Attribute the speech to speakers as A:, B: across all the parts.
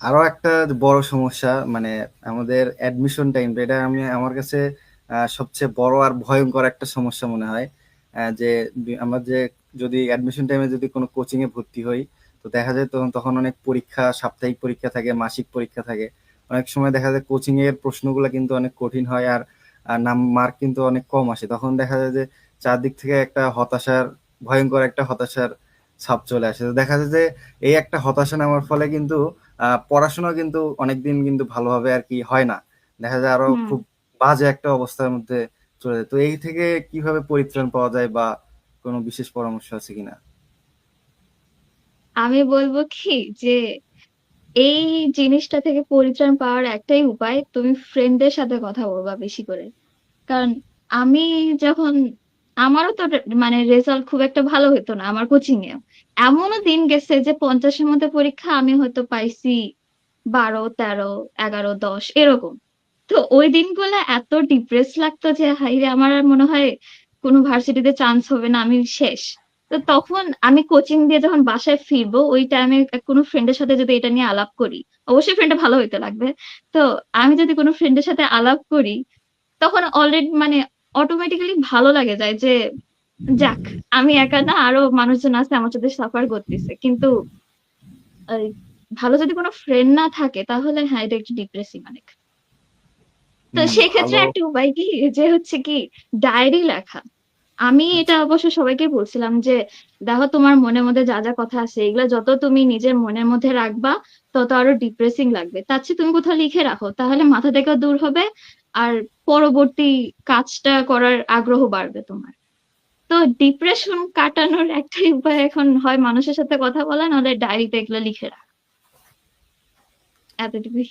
A: আরো একটা বড় সমস্যা মানে আমাদের অ্যাডমিশন টাইমটা, এটা আমার কাছে সবচেয়ে বড় আর ভয়ঙ্কর একটা সমস্যা মনে হয়। যে আমরা যে যদি অ্যাডমিশন টাইমে যদি কোনো কোচিং এ ভর্তি হই, তো দেখা যায় তখন তখন অনেক পরীক্ষা, সাপ্তাহিক পরীক্ষা থাকে, মাসিক পরীক্ষা থাকে। অনেক সময় দেখা যায় কোচিং এর প্রশ্নগুলো কিন্তু অনেক কঠিন হয়, আর মার্ক কিন্তু অনেক কম আসে। তখন দেখা যায় যে চারদিক থেকে একটা হতাশার, ভয়ঙ্কর একটা হতাশার ছাপ চলে আসে। তো দেখা যায় যে এই একটা হতাশা নামার ফলে কিন্তু পড়াশোনা কিন্তু অনেকদিন কিন্তু ভালোভাবে আর কি হয় না। দেখা যায় আরো
B: হুম।
A: খুব বাজে একটা অবস্থার মধ্যে চলে যায়। তো এই থেকে কিভাবে পরিত্রাণ পাওয়া যায়, বা কোনো বিশেষ পরামর্শ আছে কিনা?
B: আমি বলবো কি যে এই জিনিসটা থেকে পরিত্রাণ পাওয়ার একটাই উপায়, তুমি ফ্রেন্ডদের সাথে কথা বলবা বেশি করে। কারণ আমি যখন, আমারও তো মানে রেজাল্ট খুব একটা ভালো হতো না আমার কোচিং এ। এমনও দিন গেছে যে 50-এর মধ্যে পরীক্ষা আমি হয়তো পাইছি 12, 13, 11, 10 এরকম। তো ওই দিনগুলো এত ডিপ্রেস লাগতো যে হাই রে, আমার আর মনে হয় কোনো ভার্সিটিতে চান্স হবে না, আমি শেষ। তো তখন আমি কোচিং দিয়ে যখন বাসায় ফিরবো, ওই টাইমে কোনো ফ্রেন্ডের সাথে যদি এটা নিয়ে আলাপ করি, অবশ্যই ফ্রেন্ডটা ভালো হইতে লাগবে। তো আমি যদি কোনো ফ্রেন্ডের সাথে আলাপ করি, তখন অলরেডি মানে অটোমেটিক্যালি ভালো লাগে যায় যে যাক, আমি একা না, আরো মানুষজন আছে আমার সাথে সাফার করতেছে। কিন্তু আহ, ভালো যদি কোনো ফ্রেন্ড না থাকে তাহলে হ্যাঁ, এটা একটু ডিপ্রেসিং অনেক। তো সেক্ষেত্রে
A: ভালো।
B: একটা উপায় কি, যে হচ্ছে কি ডায়েরি লেখা। আমি এটা
A: আচ্ছা।
B: অবশ্য সবাইকে বলছিলাম যে দেখো, তোমার মনের মধ্যে যা যা কথা আছে এগুলা যত তুমি নিজের মনের মধ্যে রাখবা, তত আরো ডিপ্রেসিং লাগবে। তার চেয়ে তুমি কোথাও লিখে রাখো, তাহলে মাথা থেকেও দূর হবে, আর পরবর্তী কাজটা করার আগ্রহ বাড়বে তোমার। তো ডিপ্রেশন কাটানোর একটাই উপায় এখন হয় মানুষের সাথে কথা বলা, নাহলে ডায়েরিতে এগুলো লিখে রাখা। এতটুকুই।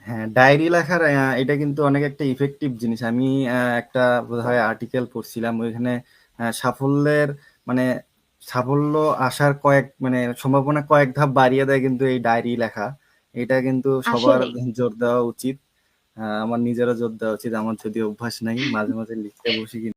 A: হ্যাঁ, ডায়েরি লেখার এটা কিন্তু অনেক একটা ইফেক্টিভ জিনিস। আমি একটা বোধহয় আর্টিকেল পড়ছিলাম, ওইখানে সাফল্যের মানে সাফল্য আসার কয়েক মানে সম্ভাবনা কয়েক ধাপ বাড়িয়ে দেয় কিন্তু এই ডায়েরি লেখা। এটা কিন্তু সবার
B: আসলেই।
A: জোর দেওয়া উচিত। আমার নিজেরও জোর দেওয়া উচিত। আমার যদি অভ্যাস নাই, মাঝে মাঝে লিখতে বসি।